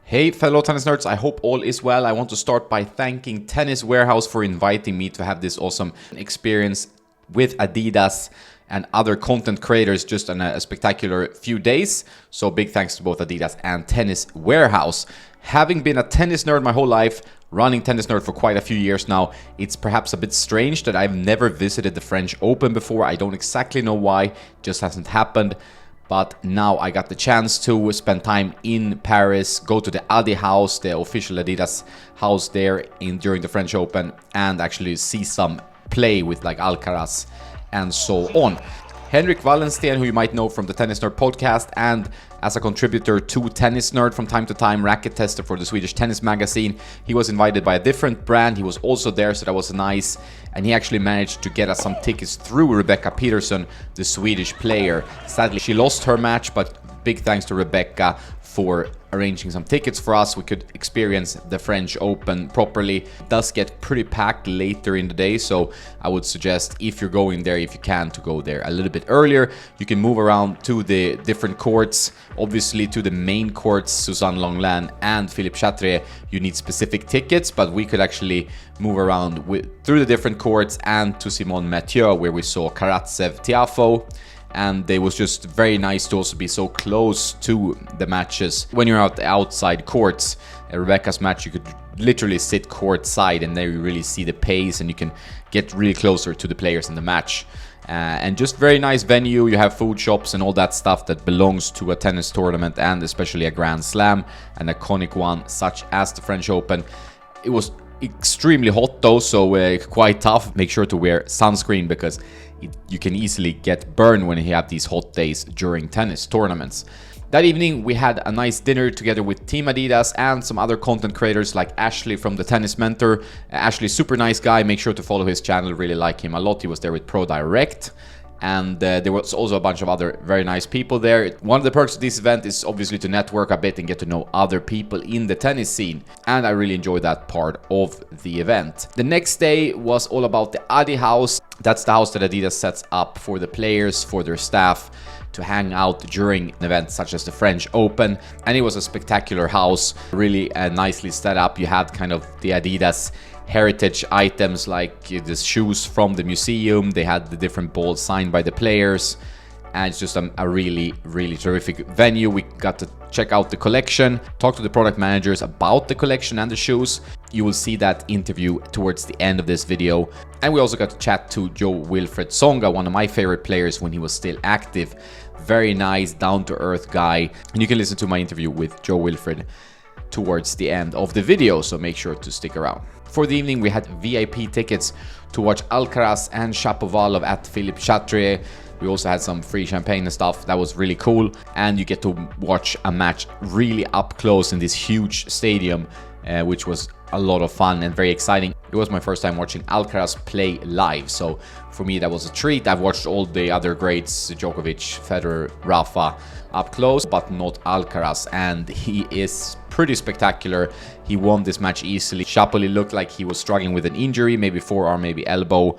Hey fellow tennis nerds, I hope all is well. I want to start by thanking Tennis Warehouse for inviting me to have this awesome experience with Adidas and other content creators just on a spectacular few days. So big thanks to both Adidas and Tennis Warehouse. Having been a tennis nerd my whole life, running Tennis Nerd for quite a few years now, it's perhaps a bit strange that I've never visited the French Open before. I don't exactly know why, it just hasn't happened. But now I got the chance to spend time in Paris, go to the Adi house, the official Adidas house there during the French Open, and actually see some play with like Alcaraz and so on. Henrik Wallensten, who you might know from the Tennis Nerd podcast and as a contributor to Tennis Nerd from time to time, racket tester for the Swedish tennis magazine. He was invited by a different brand. He was also there, so that was nice. And he actually managed to get us some tickets through Rebecca Peterson, the Swedish player. Sadly, she lost her match, but big thanks to Rebecca for arranging some tickets for us. We could experience the French Open properly. It does get pretty packed later in the day, so I would suggest if you're going there, if you can, to go there a little bit earlier. You can move around to the different courts. Obviously, to the main courts, Suzanne Lenglen and Philippe Chatrier, you need specific tickets, but we could actually move around through the different courts and to Simone Mathieu, where we saw Karatsev Tiafoe. And it was just very nice to also be so close to the matches. When you're out the outside courts, Rebecca's match, you could literally sit court side and there you really see the pace and you can get really closer to the players in the match. And just very nice venue. You have food shops and all that stuff that belongs to a tennis tournament and especially a Grand Slam, an iconic one such as the French Open. It was extremely hot though, so quite tough. Make sure to wear sunscreen because you can easily get burned when you have these hot days during tennis tournaments. That evening we had a nice dinner together with Team Adidas and some other content creators like Ashley from the Tennis Mentor. Ashley, super nice guy. Make sure to follow his channel, really like him a lot. He was there with Pro Direct. And there was also a bunch of other very nice people there. One of the perks of this event is obviously to network a bit and get to know other people in the tennis scene. And I really enjoyed that part of the event. The next day was all about the Adi house. That's the house that Adidas sets up for the players, for their staff, to hang out during events such as the French Open. And it was a spectacular house, really nicely set up. You had kind of the Adidas heritage items like the shoes from the museum. They had the different balls signed by the players, and it's just a really terrific venue. We got to check out the collection, talk to the product managers about the collection and the shoes. You will see that interview towards the end of this video. And we also got to chat to Jo Tsonga, one of my favorite players when he was still active. Very nice, down-to-earth guy. And you can listen to my interview with Jo Wilfred towards the end of the video, so make sure to stick around. For the evening, we had VIP tickets to watch Alcaraz and Shapovalov at Philippe Chatrier. We also had some free champagne and stuff. That was really cool. And you get to watch a match really up close in this huge stadium, which was a lot of fun and very exciting. It was my first time watching Alcaraz play live, so for me that was a treat. I've watched all the other greats, Djokovic, Federer, Rafa, up close, but not Alcaraz, and he is pretty spectacular. He won this match easily. Chapovalov looked like he was struggling with an injury, maybe forearm, maybe elbow.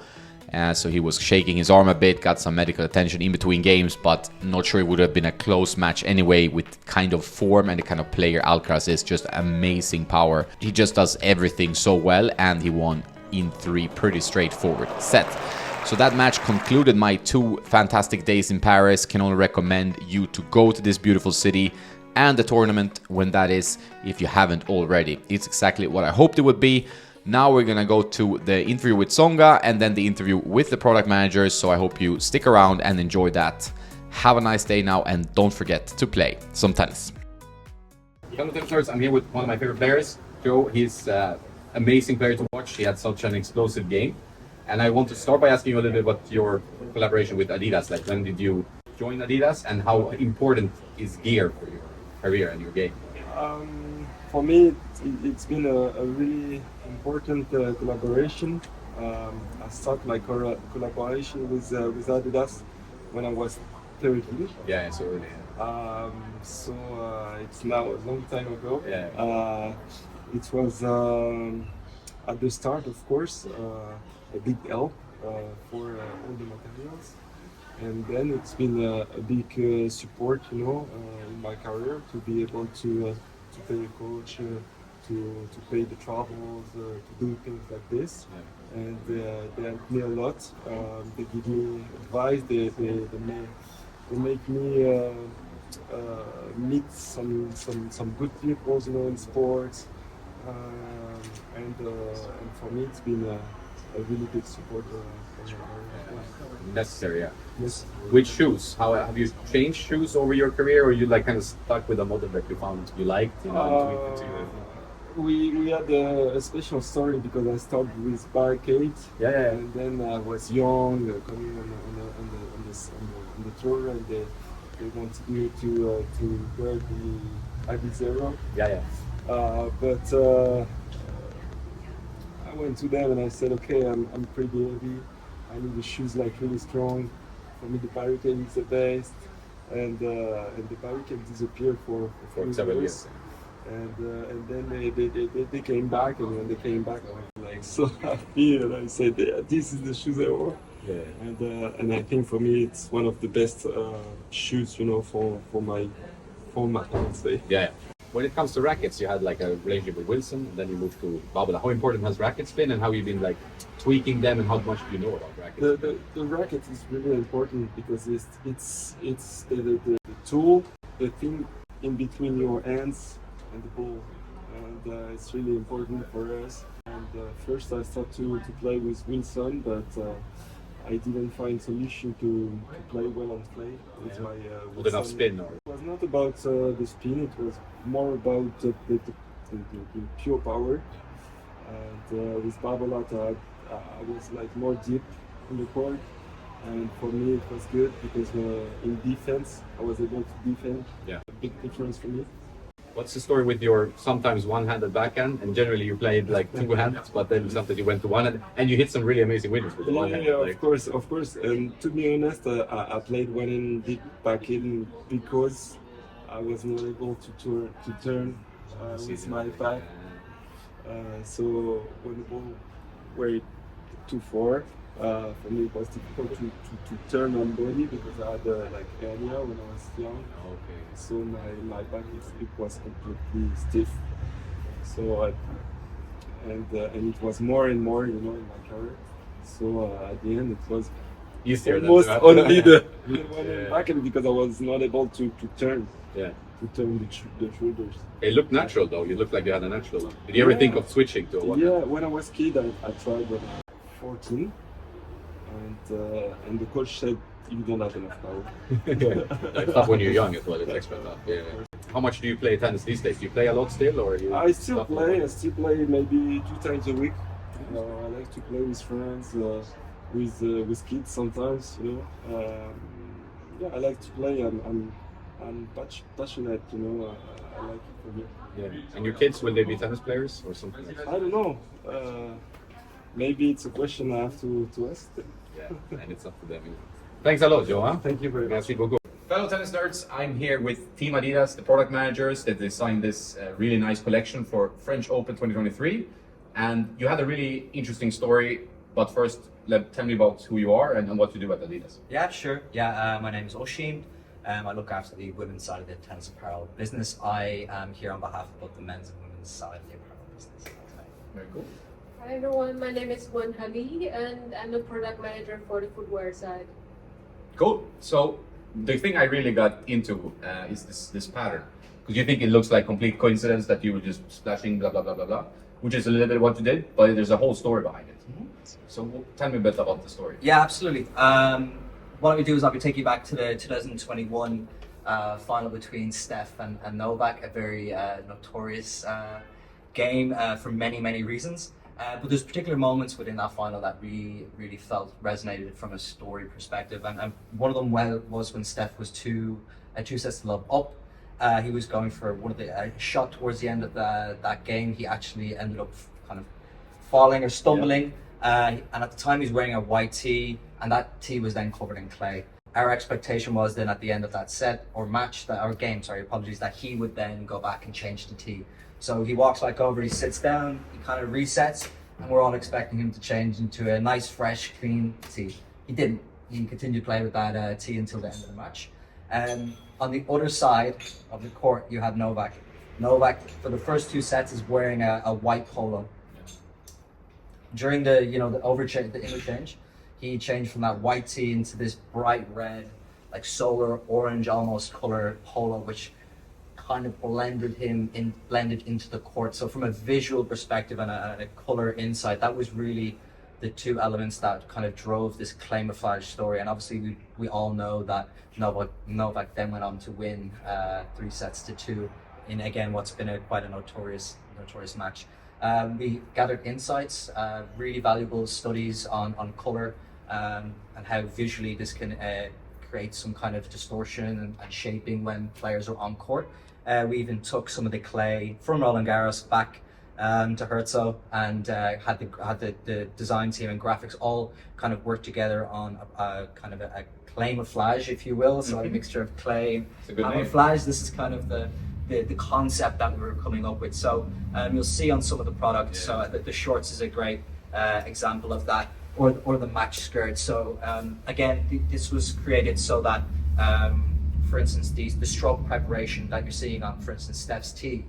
So he was shaking his arm a bit, got some medical attention in between games, but not sure it would have been a close match anyway with kind of form and the kind of player Alcaraz is. Just amazing power. He just does everything so well, and he won in 3 pretty straightforward sets. So that match concluded my 2 fantastic days in Paris. Can only recommend you to go to this beautiful city and the tournament when that is, if you haven't already. It's exactly what I hoped it would be. Now we're gonna go to the interview with Tsonga and then the interview with the product managers, so I hope you stick around and enjoy that. Have a nice day now, and don't forget to play some tennis. Hello tennis nerds, I'm here with one of my favorite players, Jo. He's an amazing player to watch. He had such an explosive game. And I want to start by asking you a little bit about your collaboration with Adidas. Like, when did you join Adidas, and how important is gear for your career and your game? For me, it's been a really important collaboration. I started my collaboration with Adidas when I was 13. Yeah, so early. It's now a long time ago. Yeah. It was at the start, of course, a big help for all the materials. And then it's been a big support, in my career, to be able to to pay a coach, to pay the travels, to do things like this. Yeah. And they help me a lot. They give me advice. They make me meet some good people, you know, in sports. And for me, it's been a really big support. Necessary, yeah. Yes. Which shoes? How have you changed shoes over your career, or you like kind of stuck with a model that you found you liked? You know, and tweaked it to We had a special story because I started with barricades. Yeah. And then I was young, coming on the tour, and they wanted me to wear the IB0. Yeah. But I went to them and I said, okay, I'm pretty heavy. I need the shoes like really strong. For me, the barricade is the best. And the barricade disappeared for several years. And then they came back, and when they came back, I was like so happy, and I said, yeah, this is the shoes I wore. Yeah. And I think for me it's one of the best shoes, you know, for my format, I would say. Yeah. When it comes to rackets, you had like a relationship with Wilson, and then you moved to Babala. How important has rackets been, and how you've been like tweaking them, and how much do you know about rackets? The racket is really important because it's the tool, the thing in between your hands and the ball, and it's really important for us. And first I started to play with Wilson, but I didn't find solution to play well on clay with my With enough spin, or It was not about the spin, it was more about the pure power. And with Babolat, I was like more deep in the court, and for me it was good because in defense I was able to defend. Yeah. A big difference for me. what's the story with your sometimes one-handed backhand, and generally you played like two hands, but then sometimes you went to one hand, and you hit some really amazing winners with the one hand. Yeah, Like, of course. And to be honest, I played one-handed backhand because I was not able to turn with my back. So when the ball were too far, for me it was difficult to turn on body because I had like hernia when I was young. okay. So my back it was completely stiff. So and it was more and more, you know, in my career. So at the end it was Easier than almost that. only the one Yeah. backhand because I was not able to turn Yeah. the shoulders. It looked natural though. You looked like you had a natural one. Did you ever think of switching to a one? Yeah, when I was kid, I tried when I was 14, and the coach said you don't have enough power. It's tough when you're young as well. It's extra tough. Yeah. How much do you play tennis these days? Do you play a lot still, or you? I still stop play. more? I still play maybe 2 times a week. I like to play with friends, with kids sometimes. You know, yeah, I like to play. I'm passionate. You know, I like it for me. Yeah. And your kids, will they be tennis players or something? Like that? I don't know. Maybe it's a question I have to ask them. Yeah. And it's up to them. Thanks a lot, Jo. Huh? Thank you very much. Merci beaucoup. Fellow tennis nerds, I'm here with Team Adidas, the product managers that designed this really nice collection for French Open 2023. And you had a really interesting story, but first, tell me about who you are and what you do at Adidas. Yeah, sure. Yeah, my name is Oisin. I look after the women's side of the tennis apparel business. I am here on behalf of both the men's and women's side of the apparel business. Very cool. Hi everyone, my name is Wan Hali and I'm the product manager for the footwear side. Cool. So the thing I really got into is this pattern, because you think it looks like complete coincidence that you were just splashing blah blah blah blah blah, which is a little bit what you did, but there's a whole story behind it. So tell me a bit about the story. Yeah, absolutely. What we do is I'll be taking you back to the 2021 final between Steph and Novak, a very notorious game for many reasons. But there's particular moments within that final that we really felt resonated from a story perspective, and one of them was when Steph was two sets to love up. He was going for one of the shot towards the end of that game. He actually ended up kind of falling or stumbling, and at the time he's wearing a white tee, and that tee was then covered in clay. Our expectation was then at the end of that set or match, that he would then go back and change the tee. So he walks back over, he sits down, he kind of resets, and we're all expecting him to change into a nice, fresh, clean tee. He didn't. He continued to play with that tee until the end of the match. On the other side of the court, you had Novak. Novak, for the first 2 sets, is wearing a white polo. During the the interchange, he changed from that white tee into this bright red, like solar orange almost color polo, which kind of blended into the court. So from a visual perspective and a color insight, that was really the two elements that kind of drove this camouflage story. And obviously we all know that Novak then went on to win 3-2 in, again, what's been quite a notorious match. We gathered insights, really valuable studies on color, and how visually this can create some kind of distortion and shaping when players are on court. We even took some of the clay from Roland Garros back to Herzog, and had the design team and graphics all kind of work together on a kind of a camouflage, if you will. So a mixture of clay and camouflage. This is kind of the concept that we were coming up with. So you'll see on some of the products. So the shorts is a great example of that, or the match skirt. So again, this was created so that, for instance, the stroke preparation that you're seeing on, for instance, Steph's tee,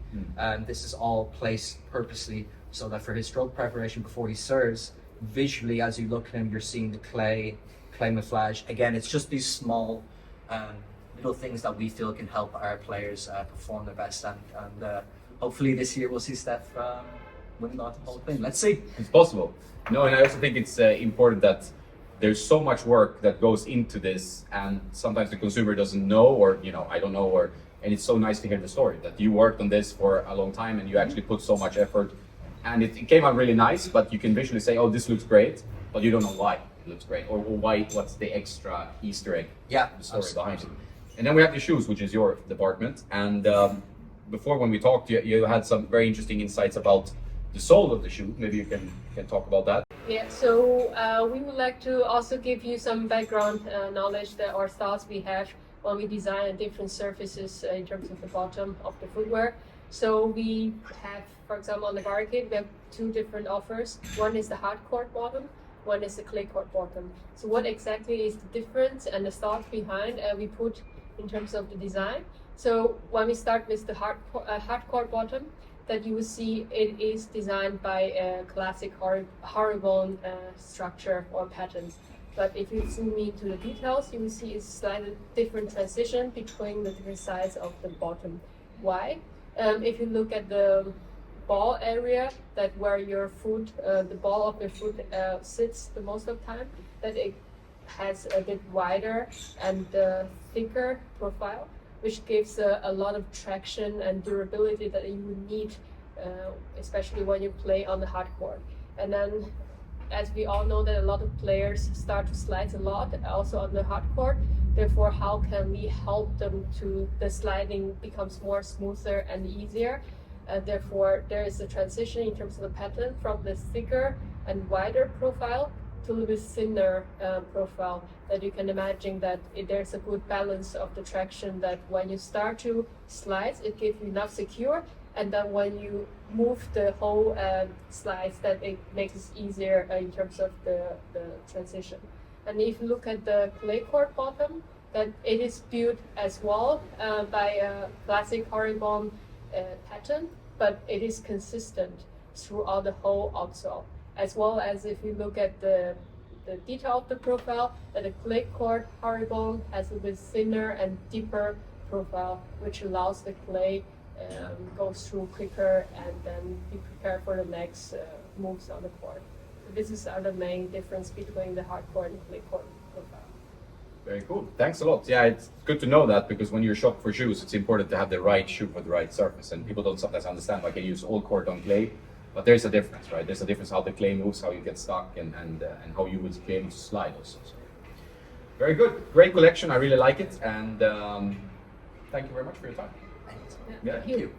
this is all placed purposely so that for his stroke preparation before he serves, visually as you look at him, you're seeing the clay camouflage. Again, it's just these small little things that we feel can help our players perform their best, and hopefully this year we'll see Steph win the whole thing. Let's see. It's possible. No, and I also think it's important that there's so much work that goes into this, and sometimes the consumer doesn't know, or I don't know, and it's so nice to hear the story that you worked on this for a long time and you actually put so much effort, and it came out really nice. But you can visually say, oh, this looks great, but you don't know why it looks great, or why, what's the extra Easter egg, the story behind it. And then we have the shoes, which is your department. And before, when we talked, you had some very interesting insights about the sole of the shoe. Maybe you can talk about that. Yeah, so we would like to also give you some background knowledge that our thoughts we have when we design different surfaces in terms of the bottom of the footwear. So we have, for example, on the racket, we have 2 different offers. One is the hard court bottom, one is the clay court bottom. So what exactly is the difference and the thought behind we put in terms of the design? So when we start with the hard court bottom, that you will see it is designed by a classic horizontal structure or pattern. But if you zoom into the details, you will see it's slightly different transition between the different sides of the bottom. Why? If you look at the ball area, that where your foot, the ball of your foot sits the most of the time, that it has a bit wider and thicker profile, which gives a lot of traction and durability that you would need, especially when you play on the hard court. And then, as we all know, that a lot of players start to slide a lot, also on the hard court. Therefore, how can we help them to the sliding becomes more smoother and easier? Therefore, there is a transition in terms of the pattern from the thicker and wider profile to a little bit thinner profile, that you can imagine that there's a good balance of the traction, that when you start to slide, it gives you enough secure, and then when you move the whole slides, that it makes it easier in terms of the transition. And if you look at the clay court bottom, that it is built as well by a classic horizontal pattern, but it is consistent throughout the whole outsole. As well as if you look at the detail of the profile, that the clay court horizontal has a bit thinner and deeper profile, which allows the clay go through quicker and then be prepared for the next moves on the court. So this is the main difference between the hard court and clay court profile. Very cool. Thanks a lot. Yeah, it's good to know that, because when you're shopping for shoes, it's important to have the right shoe for the right surface. And people don't sometimes understand, like, I use all court on clay, but there's a difference, right? There's a difference how the clay moves, how you get stuck, and how you would be able to slide also. So, very good. Great collection. I really like it. And thank you very much for your time. Yeah. Thank you.